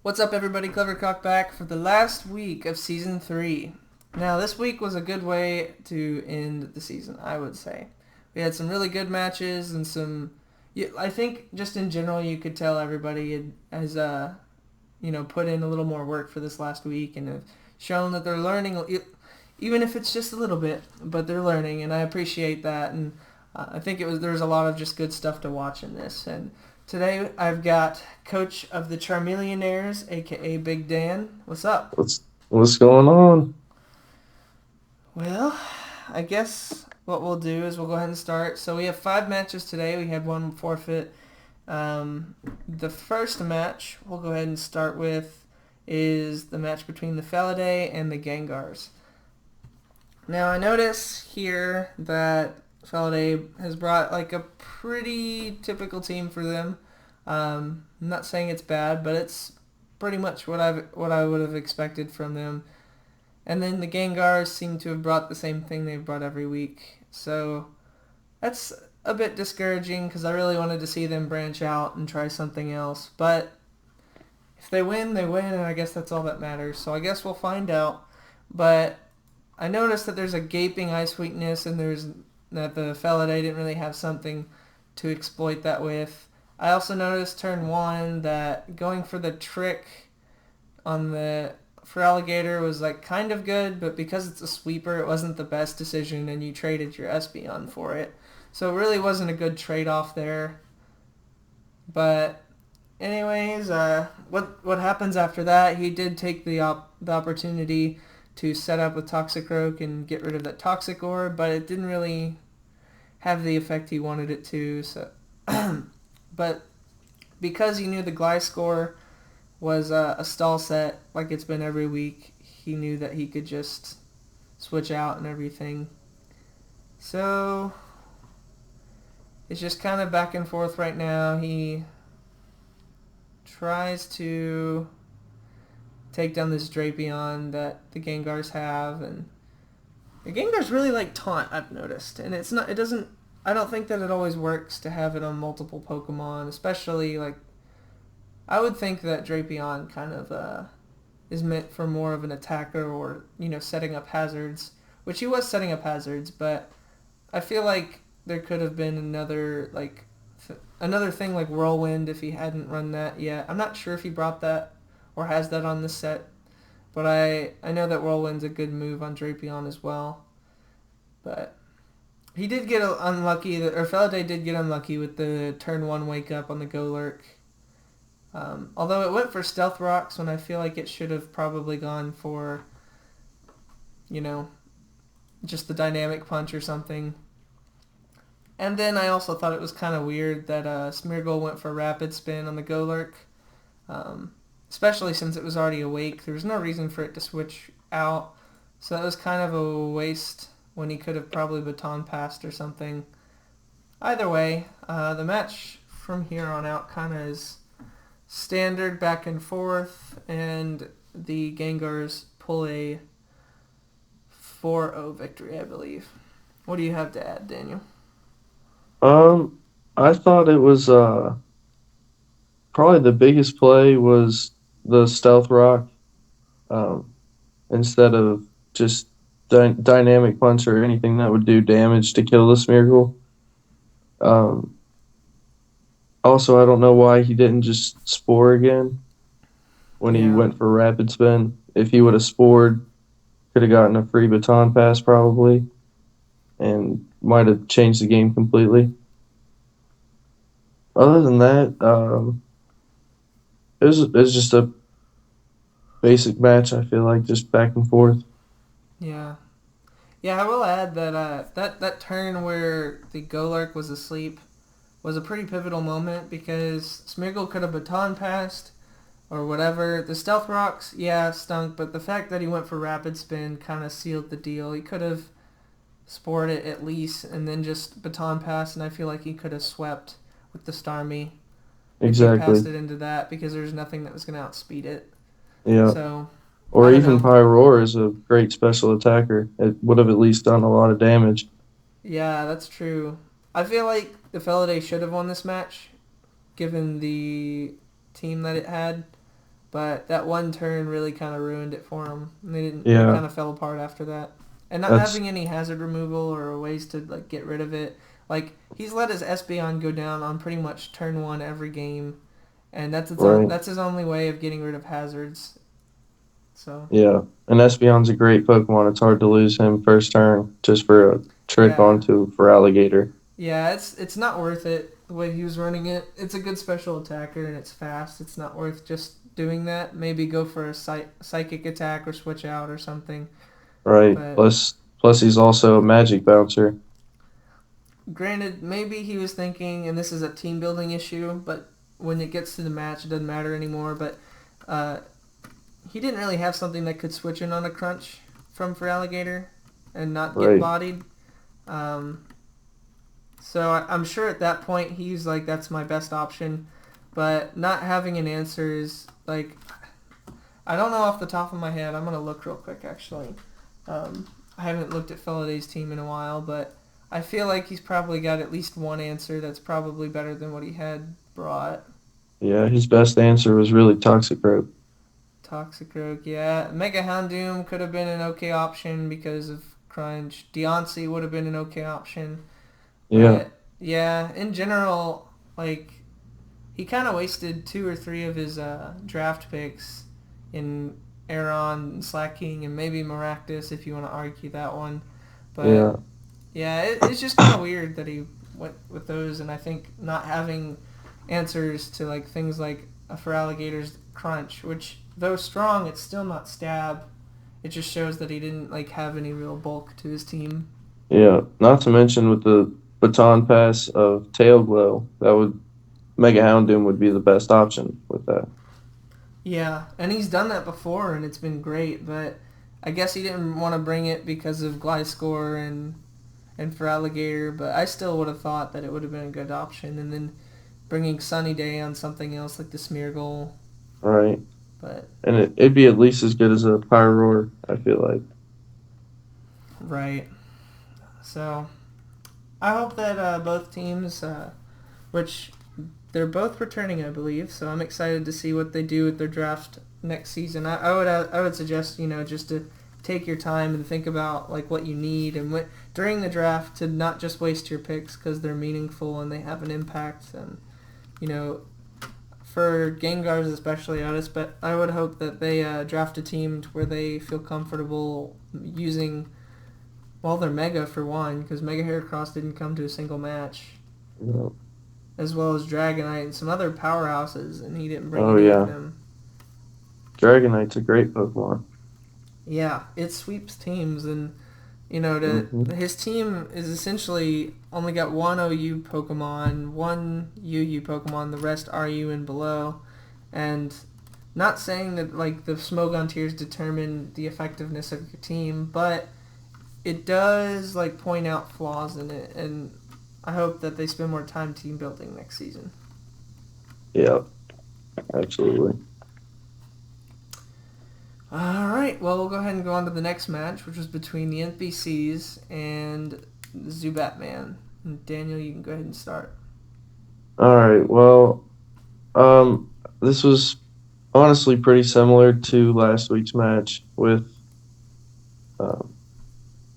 What's up, everybody? KleverKrok back for the last week of Season 3. Now, this week was a good way to end the season, I would say. We had some really good matches and some... I think just in general you could tell everybody has put in a little more work for this last week and have shown that they're learning, even if it's just a little bit, but they're learning, and I appreciate that. And I think there was a lot of just good stuff to watch in this. And today I've got coach of the Charmillionaires, aka Bigdan. What's up? What's going on? Well, I guess what we'll do is we'll go ahead and start. So we have 5 matches today. We had one forfeit. The first match we'll go ahead and start with is the match between the Felidae and the Gengars. Now I notice here that Felidae has brought like a pretty typical team for them. I'm not saying it's bad, but it's pretty much what I would have expected from them. And then the Gengars seem to have brought the same thing they've brought every week. So that's a bit discouraging because I really wanted to see them branch out and try something else. But if they win, they win, and I guess that's all that matters. So I guess we'll find out. But I noticed that there's a gaping ice weakness, and that the Felidae didn't really have something to exploit that with. I also noticed turn 1 that going for the trick for Alligator was like kind of good, but because it's a sweeper, it wasn't the best decision, and you traded your Espeon for it. So it really wasn't a good trade-off there. But anyways, what happens after that? He did take the opportunity to set up with Toxicroak and get rid of that Toxic Orb, but it didn't really have the effect he wanted it to. So, but because he knew the Gliscor was a stall set like it's been every week, he knew that he could just switch out and everything. So it's just kind of back and forth right now. He tries to take down this Drapion that the Gengars have, and the Gengars really like taunt, I've noticed, and I don't think that it always works to have it on multiple Pokemon, especially like I would think that Drapion kind of is meant for more of an attacker or, setting up hazards, which he was setting up hazards, but I feel like there could have been another thing like Whirlwind if he hadn't run that yet. I'm not sure if he brought that or has that on this set, but I know that Whirlwind's a good move on Drapion as well. But he did get unlucky, or Felidae did get unlucky with the turn 1 wake up on the Golurk. Although it went for Stealth Rocks when I feel like it should have probably gone for, just the Dynamic Punch or something. And then I also thought it was kind of weird that Smeargle went for Rapid Spin on the Golurk. Especially since it was already awake. There was no reason for it to switch out. So that was kind of a waste when he could have probably baton passed or something. Either way, the match from here on out kind of is standard back and forth, and the Gengars pull a 4-0 victory, I believe. What do you have to add, Daniel? Um, I thought it was probably the biggest play was the stealth rock um, instead of just dynamic punch or anything that would do damage to kill the Smeargle. Um, Also, I don't know why he didn't just spore again when he Yeah, went for rapid spin. If he would have spored, could have gotten a free baton pass probably, and might have changed the game completely. Other than that, it was just a basic match. I feel like just back and forth. yeah. Yeah, I will add that that turn where the Golurk was asleep was a pretty pivotal moment because Smeargle could have baton passed or whatever. The Stealth Rocks, yeah, stunk, but the fact that he went for Rapid Spin kind of sealed the deal. He could have spored it at least and then just baton passed, and I feel like he could have swept with the Starmie if he passed Exactly. it into that because there's nothing that was going to outspeed it. Yeah. So, I Or don't even know. Pyroar is a great special attacker. It would have at least done a lot of damage. Yeah, that's true. I feel like the Felidae should have won this match given the team that it had. but that one turn really kind of ruined it for him. And they didn't. They Yeah, kind of fell apart after that. And not that's having any hazard removal or ways to like get rid of it. Like he's let his Espeon go down on pretty much turn one every game, and right. that's his only way of getting rid of hazards. So Yeah, and Espeon's a great Pokemon. It's hard to lose him first turn just for a trick yeah, onto for Alligator. yeah, it's not worth it the way he was running it. It's a good special attacker and it's fast. It's not worth just doing that. Maybe go for a psychic attack or switch out or something. Right. But Plus he's also a Magic Bouncer. granted, maybe he was thinking, and this is a team building issue, but when it gets to the match, it doesn't matter anymore. But uh, he didn't really have something that could switch in on a crunch from for Alligator and not get Right. bodied. Um, so I'm sure at that point he's like, that's my best option. But not having an answer is like, I don't know off the top of my head. I'm gonna look real quick actually. I haven't looked at Feliday's team in a while, but I feel like he's probably got at least one answer that's probably better than what he had brought. Yeah, his best answer was really Toxicroak. Toxicroak, yeah. Mega Houndoom could have been an okay option because of Crunch. Deontay would have been an okay option. Yeah, But yeah, in general, like he kind of wasted two or three of his draft picks in Aeron, Slacking, and maybe Maractus if you want to argue that one. yeah, But yeah, it's just kind of weird that he went with those, and I think not having answers to like things like for Alligator's Crunch, which though strong, it's still not stab. It just shows that he didn't like have any real bulk to his team. yeah. Not to mention with the baton pass of Tail Glow, that would Mega Houndoom would be the best option with that. Yeah, and he's done that before, and it's been great. But I guess he didn't want to bring it because of Gliscor and for Alligator. But I still would have thought that it would have been a good option. And then bringing Sunny Day on something else like the Smeargle. All right. But And it'd be at least as good as a Pyroar, I feel like. right, so I hope that both teams, which they're both returning, I believe. So I'm excited to see what they do with their draft next season. I would suggest just to take your time and think about like what you need and what during the draft to not just waste your picks because they're meaningful and they have an impact. And you know for Gengars especially, I would hope that they draft a team to where they feel comfortable using their Mega for one because Mega Heracross didn't come to a single match You know. as well as Dragonite and some other powerhouses, and he didn't bring Oh any of yeah, them. Dragonite's a great Pokemon. Yeah, it sweeps teams, and Hmm. his team is essentially only got one OU Pokemon, one UU Pokemon, the rest RU and below, and not saying that like the Smogon tiers determine the effectiveness of your team, but it does like point out flaws in it, and I hope that they spend more time team building next season. Yeah, absolutely. All right, well, we'll go ahead and go on to the next match, which was between the NPCs and Zubatman. And Daniel, you can go ahead and start. All right. Well, this was honestly pretty similar to last week's match um,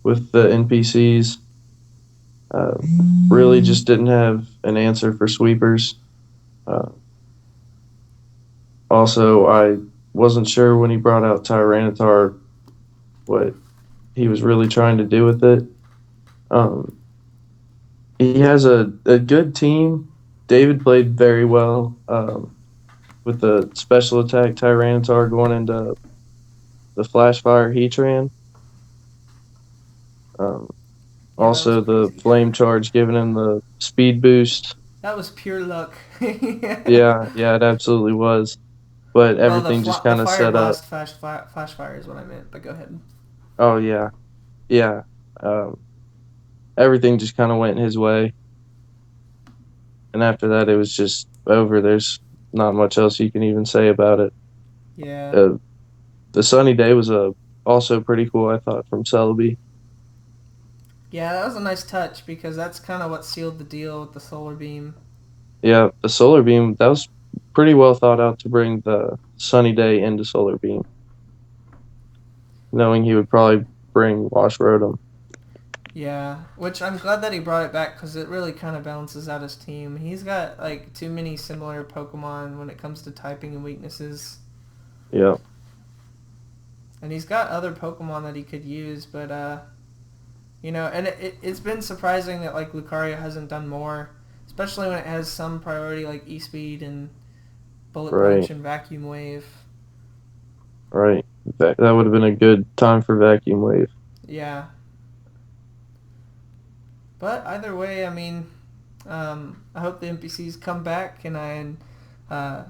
with the NPCs. Uh, really, just didn't have an answer for sweepers. Uh, Also, I wasn't sure when he brought out Tyranitar what he was really trying to do with it. Um, he has a good team. David played very well with the special attack Tyranitar going into the Flash Fire Heatran. Um, Yeah, that was Also, the crazy. Flame Charge giving him the speed boost. That was pure luck. Yeah, yeah, it absolutely was. But Well, everything just the kind of fire set up. blast flash fire is what I meant. But go ahead. Oh, yeah, yeah. Um, Everything just kind of went his way. And after that, it was just over. There's not much else you can even say about it. Yeah, Uh, the sunny day was also pretty cool, I thought, from Celebi. yeah, that was a nice touch because that's kind of what sealed the deal with the solar beam. Yeah, the solar beam, that was pretty well thought out to bring the Sunny Day into Solar Beam, knowing he would probably bring Wash Rotom. Yeah, which I'm glad that he brought it back because it really kind of balances out his team. He's got like too many similar Pokemon when it comes to typing and weaknesses, Yeah, and he's got other Pokemon that he could use. But and it's been surprising that like Lucario hasn't done more, especially when it has some priority like E-Speed and Bullet right, Punch and Vacuum Wave. right. That would have been a good time for Vacuum Wave. Yeah, but either way, I mean, I hope the NPCs come back, and I uh,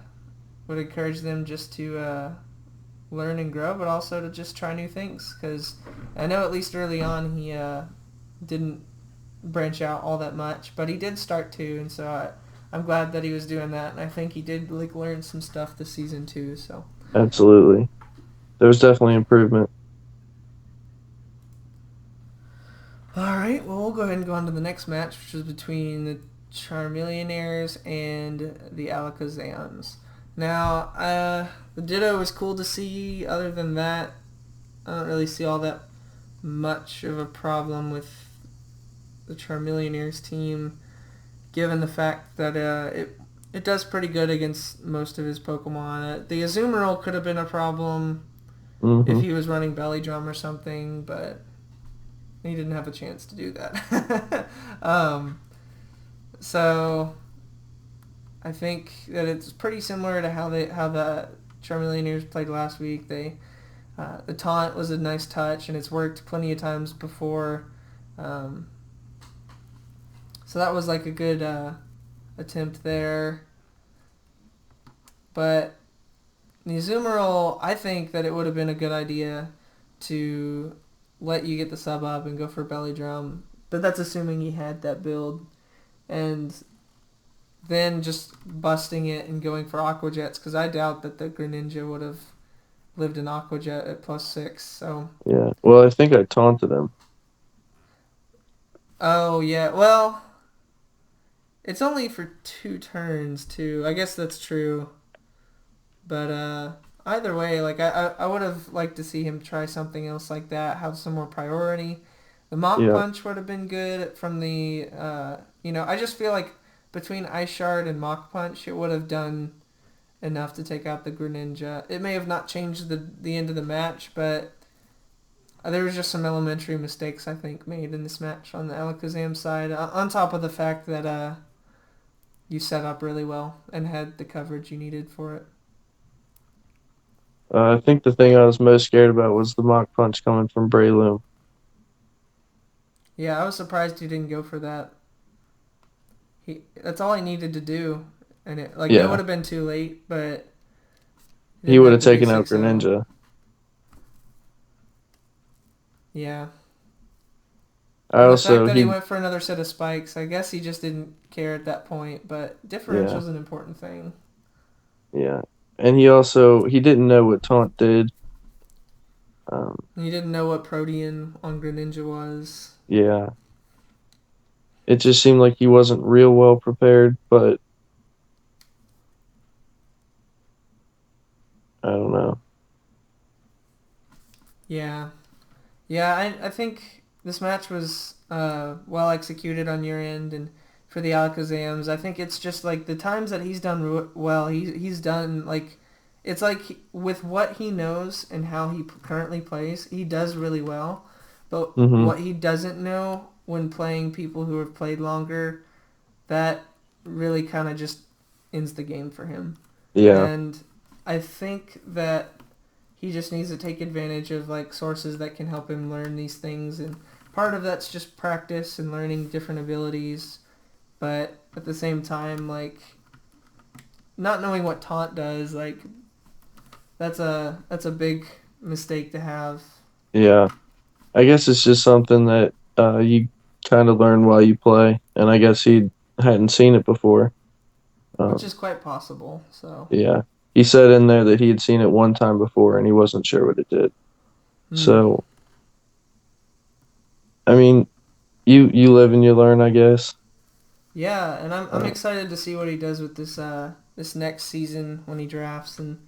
would encourage them just to learn and grow, but also to just try new things. Because I know at least early on he didn't branch out all that much, but he did start to, and so I'm glad that he was doing that, and I think he did like learn some stuff this season too. So Absolutely. There was definitely improvement. all right, well we'll go ahead and go on to the next match, which is between the Charmillionaires and the Alakazams. Now, the Ditto was cool to see. Other than that, I don't really see all that much of a problem with the Charmillionaires team, given the fact that it does pretty good against most of his Pokemon. The Azumarill could have been a problem if Hmm. he was running Belly Drum or something, but he didn't have a chance to do that. So I think that it's pretty similar to how the Charmillionaires played last week. The taunt was a nice touch, and it's worked plenty of times before. Um, so that was like a good attempt there. But the Azumarill, I think that it would have been a good idea to let you get the sub up and go for Belly Drum. But that's assuming he had that build. And then just busting it and going for Aqua Jets, because I doubt that the Greninja would have lived in Aqua Jet at +6. So, Yeah. Well, I think I taunted him. oh yeah, well, it's only for 2 turns too. I guess that's true. But either way, like I would have liked to see him try something else like that, have some more priority. The Mach Yeah. Punch would have been good from the I just feel like between Ice Shard and Mach Punch, it would have done enough to take out the Greninja. It may have not changed the end of the match, but there was just some elementary mistakes I think made in this match on the Alakazam side. On top of the fact that you set up really well and had the coverage you needed for it. I think the thing I was most scared about was the Mach Punch coming from Breloom. Yeah, I was surprised he didn't go for that. That's all he needed to do, and it would Yeah. have been too late, but it He didn't would have have to be taken out 6-0. Greninja. Yeah, I and the fact also that he he went for another set of spikes, I guess he just didn't care at that point. But Yeah, differential's an important thing. yeah. And he didn't know what taunt did. Um, And he didn't know what Protean on Greninja was. yeah. It just seemed like he wasn't real well prepared, but I don't know. Yeah, yeah. I think this match was well executed on your end, and for the Alakazams, I think it's just like the times that he's done well. He's done like it's like with what he knows and how he currently plays, he does really well. But Hmm. what he doesn't know when playing people who have played longer, that really kind of just ends the game for him. Yeah, And I think that he just needs to take advantage of like sources that can help him learn these things, and part of that's just practice and learning different abilities, but at the same time like not knowing what taunt does, like that's a big mistake to have, yeah. I guess it's just something that you kind of learn while you play, and I guess he hadn't seen it before. which Um, is quite possible. So yeah. He said in there that he had seen it one time before and he wasn't sure what it did. hmm. So, I mean, you live and you learn, I guess. Yeah, and I'm Uh, excited to see what he does with this this next season when he drafts and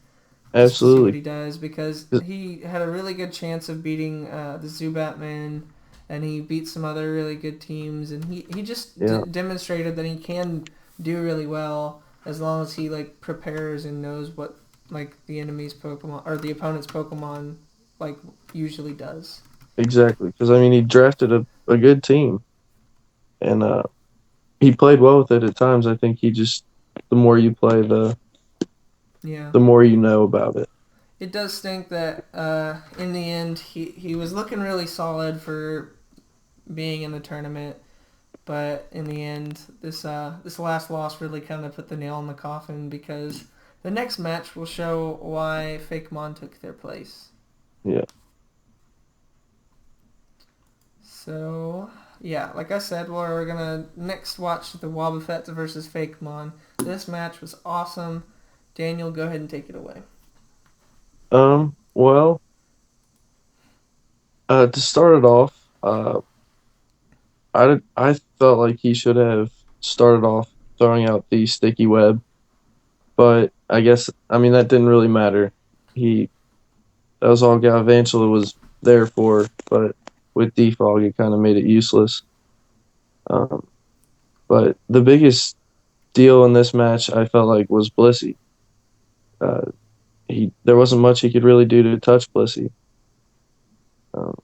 just to see what Absolutely. he does because he had a really good chance of beating the Zubatmen, and he beat some other really good teams, and he just Yeah, demonstrated that he can do really well as long as he like prepares and knows what like the enemy's Pokemon or the opponent's Pokemon like usually does. exactly. Because I mean, he drafted a good team, and he played well with it at times. I think he just the more you play, Yeah. the more you know about it. It does stink that in the end he was looking really solid for being in the tournament. But in the end, this last loss really kind of put the nail in the coffin because the next match will show why Fakemon took their place. Yeah. So yeah, like I said, we're gonna next watch the Wobbuffets versus Fakemon. This match was awesome. Daniel, go ahead and take it away. Well, to start it off, I felt like he should have started off throwing out the sticky web, but I guess I mean that didn't really matter. He That was all Galvantula was there for, but with Defog it kind of made it useless. Um, but the biggest deal in this match I felt like was Blissey. Uh, he There wasn't much he could really do to touch Blissey. Um,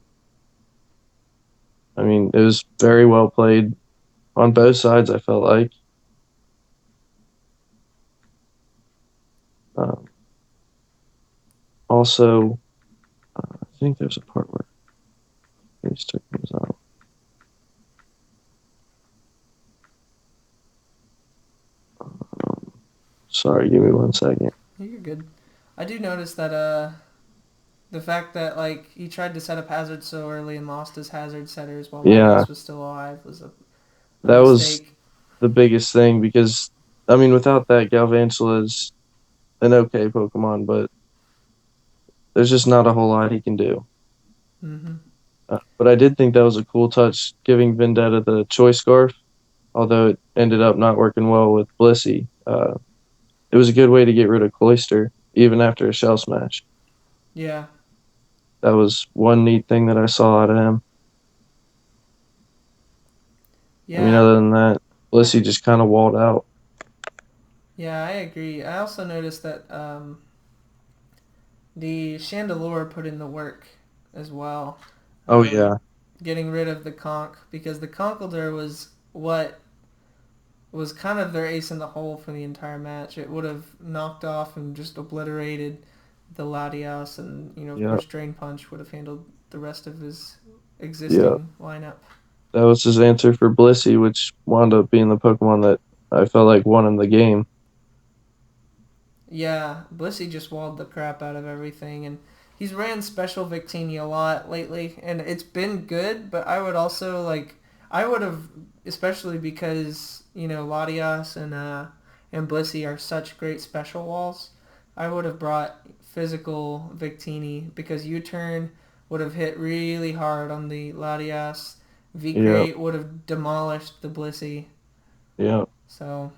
I mean, it was very well played on both sides. I felt like. Um, Also, I think there's a part where Easter comes out. Sorry, give me 1 second. You're good. I do notice that the fact that like he tried to set up hazards so early and lost his hazard setters while Yeah, Latios was still alive was a that was mistake. the biggest thing because I mean, without that, Galvantula is an okay Pokemon, but there's just not a whole lot he can do. Mm-hmm. But I did think that was a cool touch, giving Vendetta the Choice Scarf, although it ended up not working well with Blissey. It was a good way to get rid of Cloyster, even after a Shell Smash. Yeah. That was one neat thing that I saw out of him. I mean, Yeah. other than that, I, Blissey just kind of walled out. yeah, I agree. I also noticed that the Chandelure put in the work as well. Oh, Um, yeah. Getting rid of the conch because the Conkeldurr was what was kind of their ace in the hole for the entire match. It would have knocked off and just obliterated the Latias, and of Yeah. course Drain Punch would have handled the rest of his Yeah. existing lineup. That was his answer for Blissey, which wound up being the Pokemon that I felt like won him the game. Yeah, Blissey just walled the crap out of everything, and he's ran Special Victini a lot lately, and it's been good. But I would also I would have, especially because Latias and Blissey are such great special walls. I would have brought physical Victini because U-turn would have hit really hard on the Latias. Yeah. V-Crate would have demolished the Blissey. Yeah. So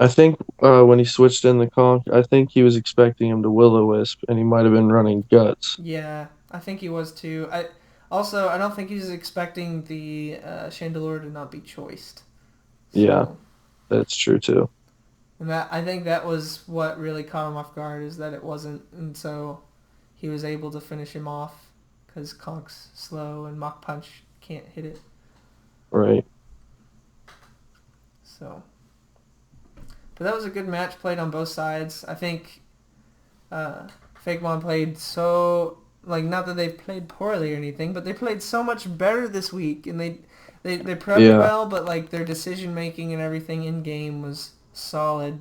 I think when he switched in the conch, I think he was expecting him to Will-O-Wisp, and he might have been running Guts. yeah, I think he was too. I don't think he's expecting the Chandelure to not be choiced. Yeah, So, that's true too. and that I think that was what really caught him off guard is that it wasn't, and so he was able to finish him off because Conk's slow and Mach Punch can't hit it. Right. So, but that was a good match played on both sides. I think Fakemon played so not that they played poorly or anything, but they played so much better this week, and they prepped Yeah, well, but like their decision making and everything in game was solid,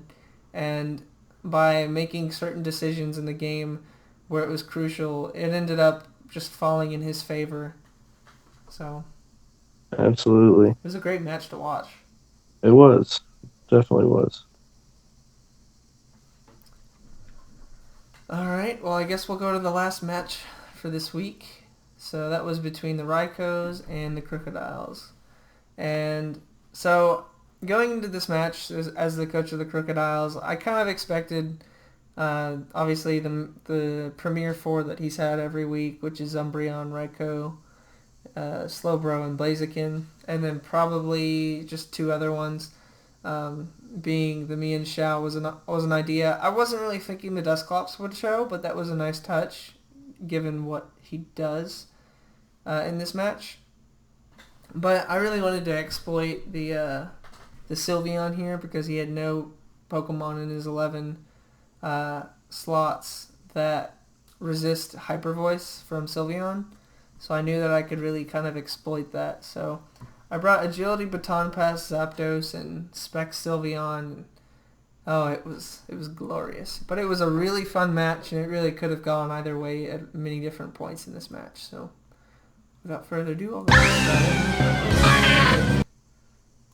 and by making certain decisions in the game where it was crucial, it ended up just falling in his favor. So absolutely. it was a great match to watch. It was. Definitely was. All right, well I guess we'll go to the last match for this week. So that was between the Raikos and the Krookodiles. And so going into this match as the coach of the Krookodiles, I kind of expected, obviously, the premier four that he's had every week, which is Umbreon, Raikou, Slowbro, and Blaziken, and then probably just two other ones. Being the Mian Xiao was an idea. I wasn't really thinking the Dusclops would show, but that was a nice touch, given what he does in this match. But I really wanted to exploit the Sylveon here because he had no Pokemon in his 11 slots that resist Hyper Voice from Sylveon. So I knew that I could really kind of exploit that. So I brought Agility, Baton Pass, Zapdos, and Specs Sylveon. Oh, it was glorious. But it was a really fun match, and it really could have gone either way at many different points in this match. So without further ado, I'll go ahead.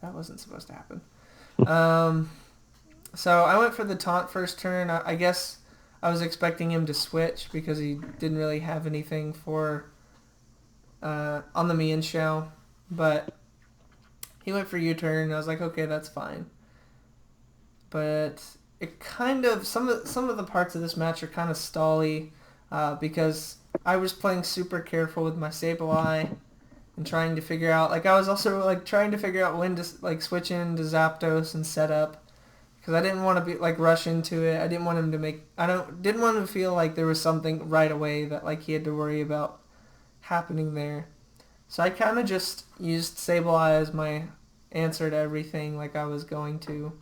That wasn't supposed to happen. So I went for the taunt first turn. I guess I was expecting him to switch because he didn't really have anything for on the Mian Xiao, but he went for U-turn. I was like, okay, that's fine. But it kind of some of the parts of this match are kind of stally because I was playing super careful with my Sableye and trying to figure out, like, I was also like trying to figure out when to like switch into Zapdos and set up because I didn't want to be like rush into it. I didn't want him to didn't want him to feel like there was something right away that like he had to worry about happening there. So I kind of just used Sableye as my answer to everything like I was going to.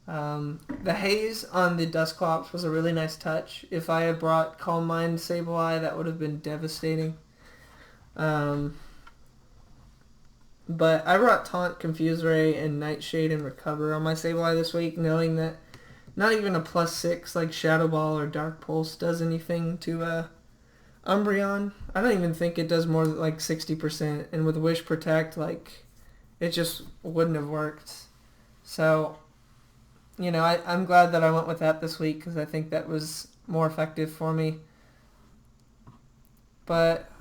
The haze on the Dusclops was a really nice touch. If I had brought Calm Mind Sableye, that would have been devastating. But I brought Taunt, Confuse Ray, and Nightshade and Recover on my Sableye this week, knowing that not even a +6 like Shadow Ball or Dark Pulse does anything to Umbreon. I don't even think it does more than like 60%, and with Wish Protect, like, it just wouldn't have worked. So, you know, I'm glad that I went with that this week because I think that was more effective for me. But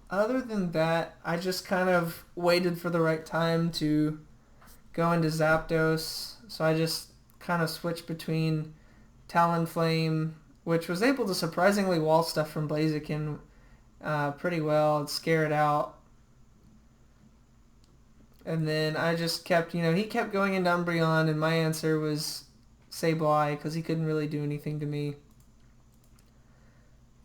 other than that, I just kind of waited for the right time to go into Zapdos. So I just kind of switched between Talonflame, which was able to surprisingly wall stuff from Blaziken pretty well and scare it out. And then I just kept, he kept going into Umbreon, and my answer was Sableye because he couldn't really do anything to me.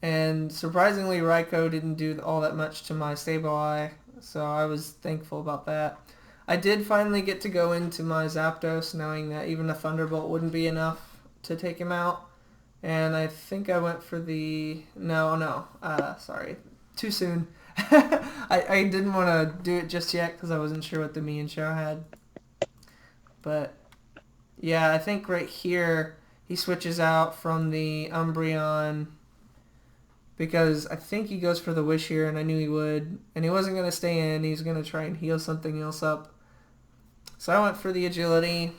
And surprisingly, Raikou didn't do all that much to my Sableye, so I was thankful about that. I did finally get to go into my Zapdos, knowing that even a Thunderbolt wouldn't be enough to take him out. And I think I went for the... sorry. Too soon. I didn't want to do it just yet because I wasn't sure what the Mian Xiao had. But, yeah, I think right here he switches out from the Umbreon because I think he goes for the Wish here, and I knew he would. And he wasn't going to stay in. He was going to try and heal something else up. So I went for the Agility.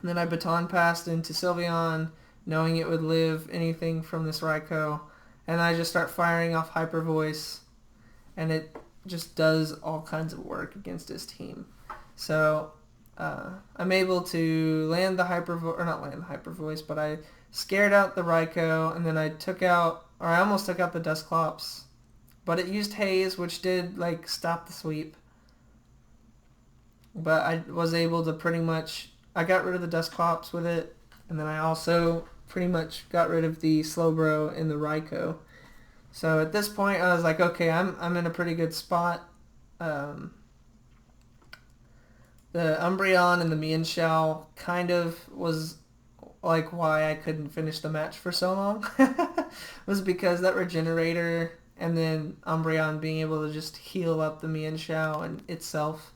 And then I Baton Passed into Sylveon, knowing it would live anything from this Raikou. And I just start firing off Hyper Voice, and it just does all kinds of work against his team. So I'm able to land the not land the Hyper Voice, but I scared out the Raikou, and then I almost took out the Dusclops. But it used Haze, which did like stop the sweep. But I was able to I got rid of the Dusclops with it, and then I also pretty much got rid of the Slowbro and the Raikou. So at this point, I was like, okay, I'm in a pretty good spot. The Umbreon and the Mian Xiao kind of was like why I couldn't finish the match for so long. Was because that Regenerator and then Umbreon being able to just heal up the Mian Xiao and itself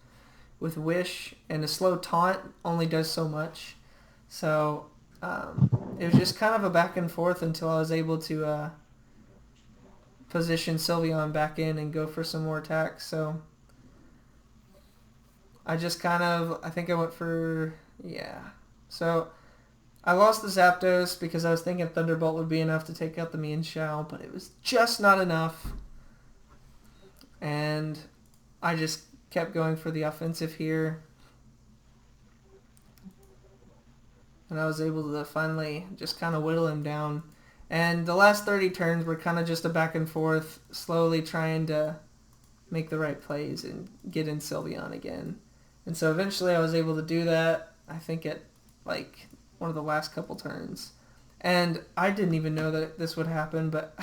with Wish, and a slow Taunt only does so much. So it was just kind of a back and forth until I was able to position Sylveon back in and go for some more attacks. So I think I went for, So I lost the Zapdos because I was thinking Thunderbolt would be enough to take out the Mian Xiao, but it was just not enough. And I just kept going for the offensive here. and I was able to finally just kind of whittle him down. And the last 30 turns were kind of just a back and forth, slowly trying to make the right plays and get in Sylveon again. And so eventually I was able to do that, I think at like one of the last couple turns. And I didn't even know that this would happen, but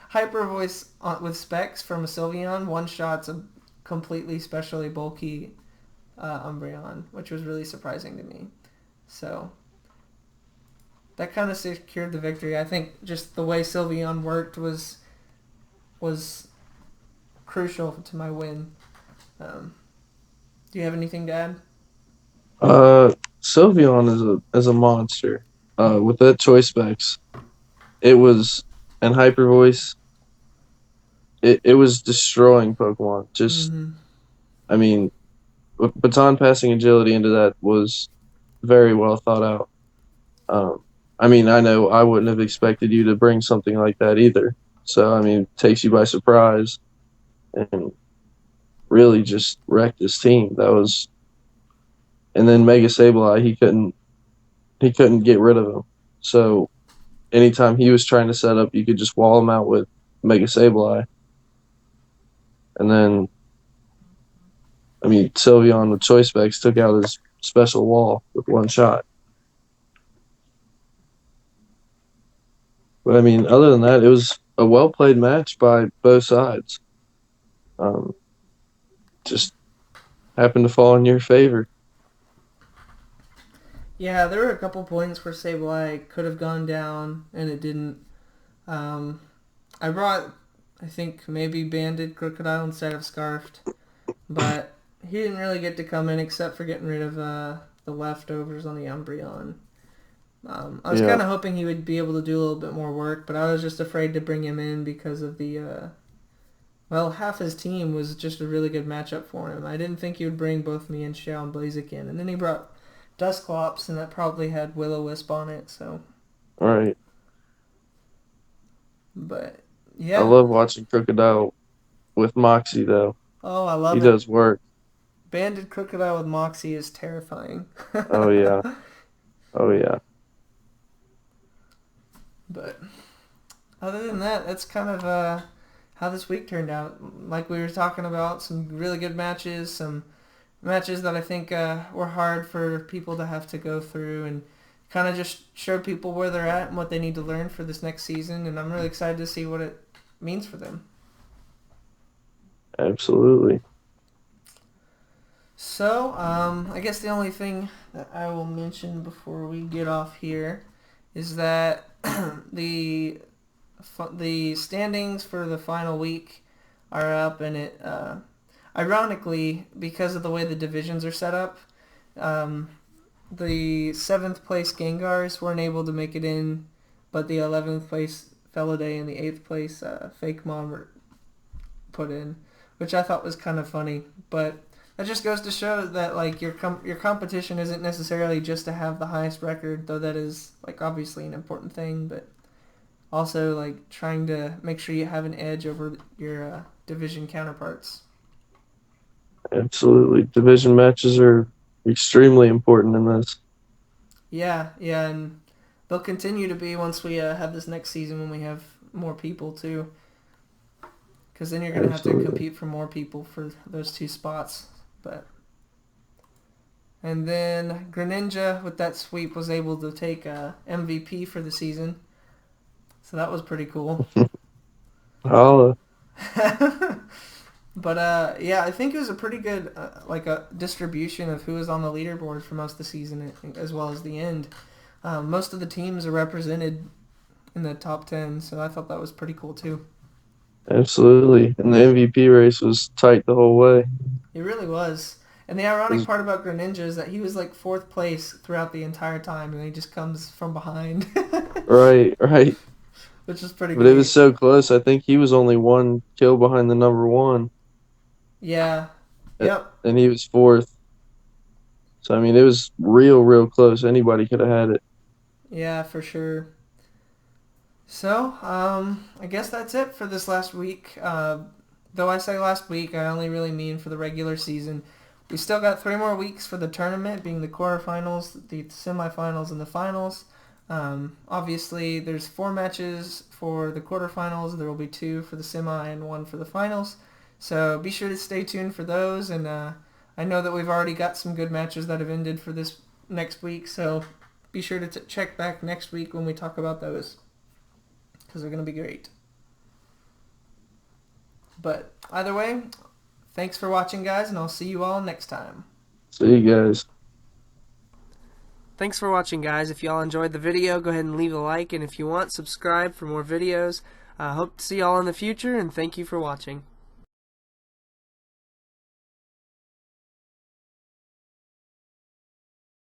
Hyper Voice with specs from a Sylveon one shots a completely specially bulky Umbreon, which was really surprising to me. So that kind of secured the victory. I think just the way Sylveon worked was crucial to my win. Do you have anything to add? Sylveon is a monster. With that choice specs, it was and hyper voice. It was destroying Pokemon. Just Mm-hmm. I mean, baton passing agility into that was very well thought out. I mean, I know I wouldn't have expected you to bring something like that either. So I mean, it takes you by surprise and really just wrecked his team. That was, and then Mega Sableye, he couldn't get rid of him. So anytime he was trying to set up, you could just wall him out with Mega Sableye. And then, I mean, Sylveon with choice specs took out his special wall with one shot. But I mean, other than that, it was a well played match by both sides. Um, just happened to fall in your favor. Yeah, there were a couple points where Sableye could have gone down, and it didn't. Um, I brought, I think, maybe Banded Crocodile instead of Scarfed, but he didn't really get to come in except for getting rid of the leftovers on the Umbreon. I was Yeah, kind of hoping he would be able to do a little bit more work, but I was just afraid to bring him in because of the, well, half his team was just a really good matchup for him. I didn't think he would bring both me and Xiao and Blaziken in, and then he brought Dusclops, and that probably had Will-O-Wisp on it, so, all right. but, I yeah. love watching Crocodile with Moxie, though. Oh, I He love it. does work. Banded Crocodile with Moxie is terrifying. Oh, yeah. Oh, yeah. But other than that, that's kind of how this week turned out. Like we were talking about, some really good matches, some matches that I think were hard for people to have to go through, and kind of just showed people where they're at and what they need to learn for this next season. And I'm really excited to see what it means for them. Absolutely. So, I guess the only thing that I will mention before we get off here is that the the standings for the final week are up, and it ironically, because of the way the divisions are set up, um, the seventh place Gengars weren't able to make it in, but the 11th place Feliday and the 8th place Fake Mom were put in, which I thought was kind of funny. But that just goes to show that like your competition isn't necessarily just to have the highest record, though that is like obviously an important thing, but also like trying to make sure you have an edge over your division counterparts. Absolutely. Division matches are extremely important in this. Yeah, yeah, and they'll continue to be once we have this next season when we have more people too, because then you're gonna have to Absolutely. compete for more people for those two spots. But and then Greninja with that sweep was able to take MVP for the season, so that was pretty cool. Holla. But yeah, I think it was a pretty good like a distribution of who was on the leaderboard for most of the season as well as the end. Most of the teams are represented in the top 10, so I thought that was pretty cool too. Absolutely. And the MVP race was tight the whole way. It really was. And the It ironic was, part about Greninja is that he was like fourth place throughout the entire time, and he just comes from behind, right, right. which is pretty But it was great. so close. I think he was only one kill behind the number one, Yeah. uh, Yep. and he was fourth. So, I mean, it was real close. Anybody could have had it. Yeah, for sure. So, I guess that's it for this last week. Though I say last week, I only really mean for the regular season. We still got 3 more weeks for the tournament, being the quarterfinals, the semifinals, and the finals. Obviously, there's 4 matches for the quarterfinals. There will be 2 for the semi and 1 for the finals. So be sure to stay tuned for those. And I know that we've already got some good matches that have ended for this next week. So be sure to check back next week when we talk about those, because they're going to be great. But either way, thanks for watching, guys, and I'll see you all next time. See you guys. Thanks for watching, guys. If y'all enjoyed the video, go ahead and leave a like, and if you want, subscribe for more videos. Hope to see y'all in the future, and thank you for watching.